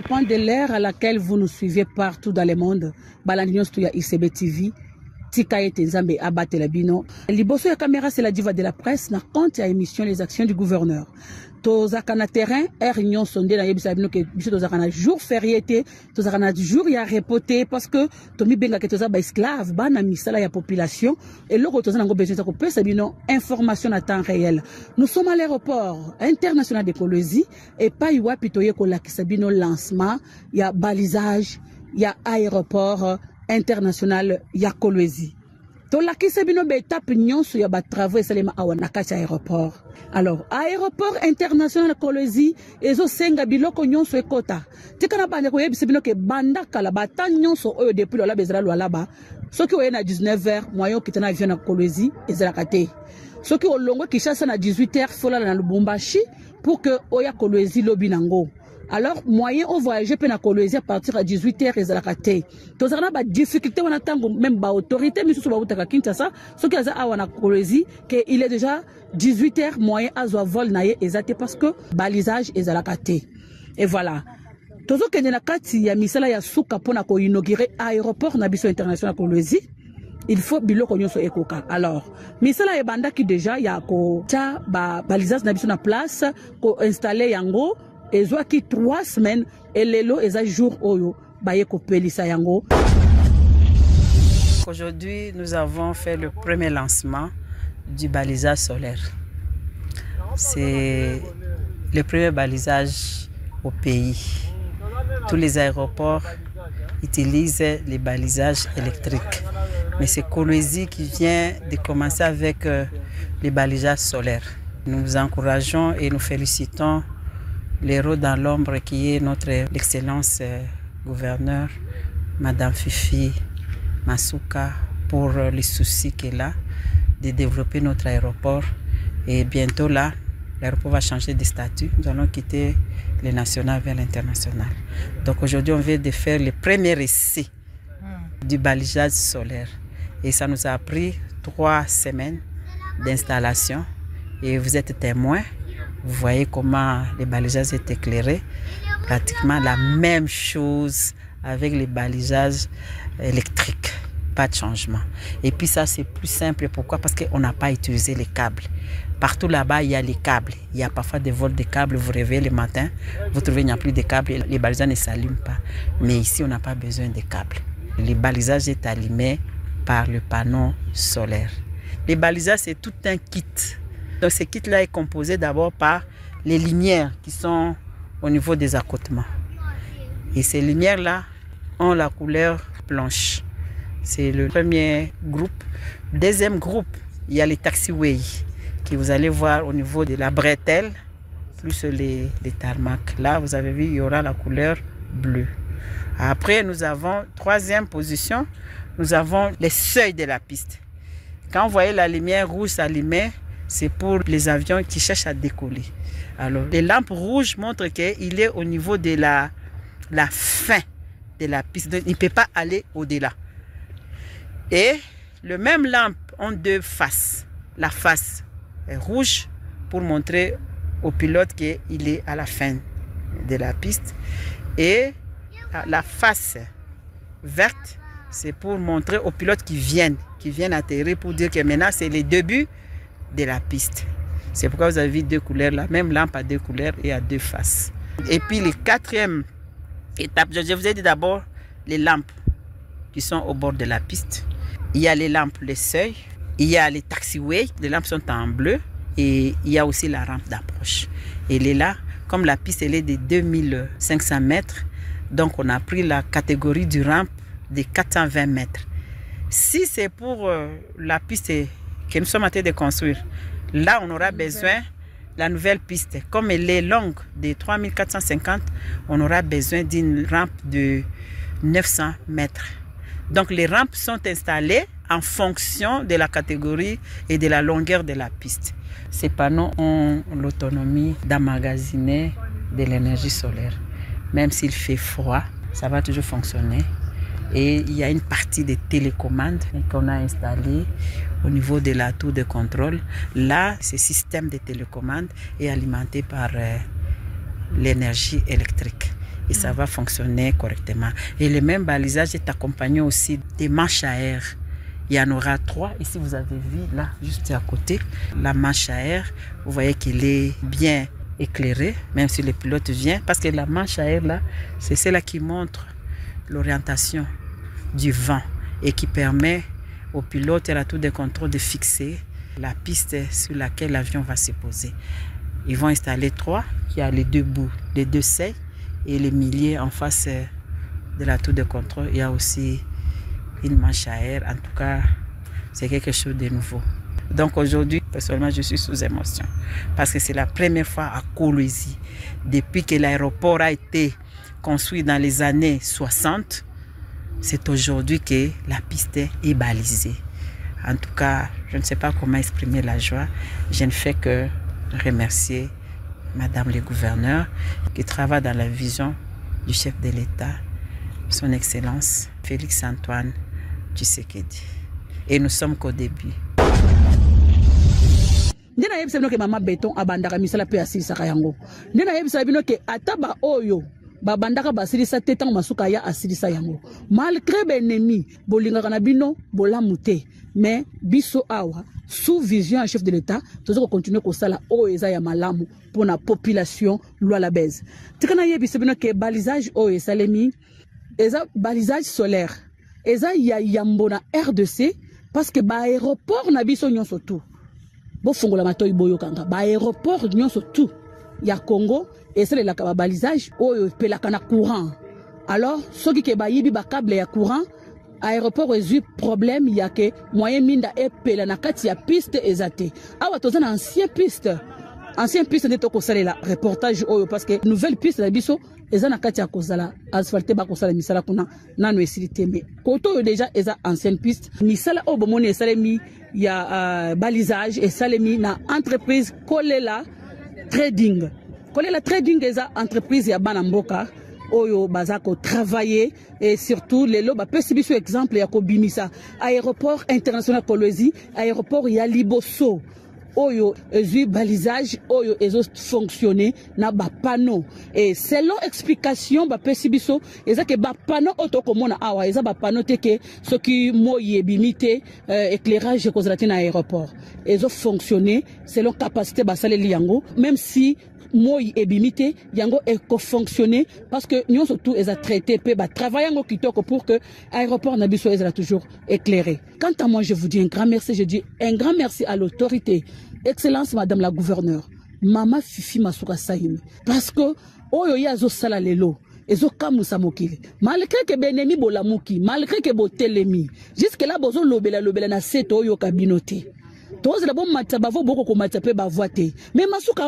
Point de l'ère à laquelle vous nous suivez partout dans le monde, Balandignon Stuya ICB TV, Tika et Tenzambe Abate Labino. Liboso ya caméra, c'est la diva de la presse, na compte à émission les actions du gouverneur. Tozakana terrain, Union sondé na yebisabino que biso tozakana jour férié té, tozakana jour ya repoté parce que tomi benga que toza ba esclave, ba na misala ya population et loko tozana ngo besoin ko pesa bino information à temps réel. Nous sommes à l'aéroport international de Kolwezi et pas iwa pitoye ko lakisa bino lancement, ya balisage, ya aéroport international ya Kolwezi. To lakisa bino be étape nyonso ya ba travaux esalema awa na kati aéroport. Alors, aéroport international Kolwezi ezo senga biloko nyonso ekota. Tika na bande ko yebisa bino ke banda kala bata nyonso oyo depuis la bezala lwa ba. Soki oye na 19h moyen kitana avion na Kolwezi ezala kate. Soki olongo Kinshasa na 18h fola na Lubumbashi pour que oya Kolwezi lobi nango. Alors, moyen au voyager peut na Kolwezi à partir à 18h et zalakate. Tous on a ba difficulté on attend même ba autorité mais sous ba utaka Kinshasa, ce qui a awana Kolwezi que il est déjà 18h moyen à zo vol naie ezate parce que balisage et zalakate. Et voilà. Tozo kende na kati ya misala ya suka pona ko inaugurer aéroport na biso international Kolwezi. Il faut biloko nyonso ekoka. Alors, misala ebanda ki déjà ya ko ta ba balisage na biso na place ko installer yango. Et qui 3 semaines et les lots et jour oyo baye ko pelisa yango. Aujourd'hui, nous avons fait le premier lancement du balisage solaire. C'est le premier balisage au pays. Tous les aéroports utilisent les balisages électriques. Mais c'est Kolwezi qui vient de commencer avec les balisages solaires. Nous vous encourageons et nous félicitons l'héros dans l'ombre qui est notre excellence gouverneur, Madame Fifi Masuka, pour les soucis qu'elle a de développer notre aéroport. Et bientôt là, l'aéroport va changer de statut. Nous allons quitter le national vers l'international. Donc aujourd'hui, on vient de faire le premier essai du balisage solaire. Et ça nous a pris 3 semaines d'installation. Et vous êtes témoins. Vous voyez comment les balisages sont éclairés. Pratiquement la même chose avec les balisages électriques. Pas de changement. Et puis ça, c'est plus simple. Pourquoi? Parce qu'on n'a pas utilisé les câbles. Partout là-bas, il y a les câbles. Il y a parfois des vols de câbles. Vous réveillez le matin, vous trouvez qu'il n'y a plus de câbles. Les balisages ne s'allument pas. Mais ici, on n'a pas besoin de câbles. Les balisages sont allumés par le panneau solaire. Les balisages, c'est tout un kit. Donc ce kit-là est composé d'abord par les lumières qui sont au niveau des accotements. Et ces lumières-là ont la couleur blanche. C'est le premier groupe. Deuxième groupe, il y a les taxiways que vous allez voir au niveau de la bretelle, plus les tarmacs. Là, vous avez vu, il y aura la couleur bleue. Après, nous avons, troisième position, nous avons les seuils de la piste. Quand vous voyez la lumière rouge s'allumer, c'est pour les avions qui cherchent à décoller. Alors, les lampes rouges montrent qu'il est au niveau de la fin de la piste. Donc, il ne peut pas aller au-delà. Et le même lampe ont 2 faces. La face est rouge pour montrer au pilote qu'il est à la fin de la piste. Et la face verte, c'est pour montrer aux pilotes qui viennent atterrir pour dire que maintenant c'est le début de la piste. C'est pourquoi vous avez vu 2 couleurs. La même lampe a 2 couleurs et a 2 faces. Et puis les 4e étape, je vous ai dit d'abord les lampes qui sont au bord de la piste. Il y a les lampes, les seuils. Il y a les taxiways, les lampes sont en bleu. Et il y a aussi la rampe d'approche. Et elle est là, comme la piste elle est de 2500 mètres, donc on a pris la catégorie du rampe de 420 mètres. Si c'est pour la piste que nous sommes en train de construire, là on aura besoin de la nouvelle piste. Comme elle est longue de 3450, on aura besoin d'une rampe de 900 mètres. Donc les rampes sont installées en fonction de la catégorie et de la longueur de la piste. Ces panneaux ont l'autonomie d'emmagasiner de l'énergie solaire. Même s'il fait froid, ça va toujours fonctionner. Et il y a une partie de télécommande qu'on a installée au niveau de la tour de contrôle. Là, ce système de télécommande est alimenté par l'énergie électrique. et ça va fonctionner correctement. Et le même balisage est accompagné aussi des manches à air. Il y en aura 3. Ici, vous avez vu, là, juste à côté, la manche à air. Vous voyez qu'il est bien éclairé, même si le pilote vient. Parce que la manche à air, là, c'est celle-là qui montre l'orientation du vent et qui permet au pilote et à la tour de contrôle de fixer la piste sur laquelle l'avion va se poser. Ils vont installer 3, qui a les 2 bouts, les 2 seuils et les milliers en face de la tour de contrôle. Il y a aussi une manche à air. En tout cas, c'est quelque chose de nouveau. Donc aujourd'hui, personnellement, je suis sous émotion parce que c'est la première fois à Kolwezi, depuis que l'aéroport a été construit dans les années 60, c'est aujourd'hui que la piste est balisée. En tout cas, je ne sais pas comment exprimer la joie. Je ne fais que remercier Madame le gouverneur qui travaille dans la vision du chef de l'État, son Excellence Félix Antoine Tshisekedi. Et nous sommes qu'au début. Ndena yebisa bino ke mama Beton abandaka misala pe asisa kayango. Ndena yebisa bino ke ataba oyo babandaka basilisa te tango masuka ya asilisa yango. Malgré benemi bolingaka na bino bolamu te, mais biso awa sous vision chef de l'État tozo continuer ko sala oyo eza ya malamu pour la population loi la baise. Tikana yebisa bino ke balisage oyo salemi eza balisage solaire. Eza ya yambona RDC parce que ba aéroport na biso nyonso tout. Bo fongola matoyi boyo kanga ba aéroport nyonso tout ya Congo et c'est la balisage oyo pelaka na courant. Alors soki ke ba yibi ba câble ya courant aéroport résout problème ya ke moyen minda e pela na kati ya piste ezate. Awa tozana ancien piste de toko salela reportage oyo parce que nouvelle piste la biso eza na kati ya kozala asphalté ba kosala misala kuna nanu esilite me koto déjà eza ancienne piste misala o bomoni esalemi ya balisage esalemi na entreprise Kolela Trading. Kolela Trading eza entreprise ya bana mboka oyo bazako travailler et surtout les loba pesibiso exemple ya kobimisa aéroport international Kolwezi, aéroport ya Liboso oyo ezui balisage oyo ezo fonctionner na ba panneau et selon explication ba pesibiso ezake ba panneau otokomona awa eza ba panneau teke soki moyi ebimite éclairage kozalati na aéroport ezo fonctionner selon capacité basaleli yango même si moi ebimité yango eko fonctionner parce que nous surtout les a traité pe ba travailler ngo kitoko pour que aéroport na biso ezala toujours éclairé. Quant à moi je vous dis un grand merci, je dis un grand merci à l'autorité excellence madame la gouverneure Mama Fifi Masuka Saimi parce que oyo yazo sala lelo ezo kamusa mokili malgré que benemi bolamuki malgré que botelemi jusque là bozo lobela na seto oyo kabinote toze la bon mataba vo boko ko matapa ba voite mais Masuka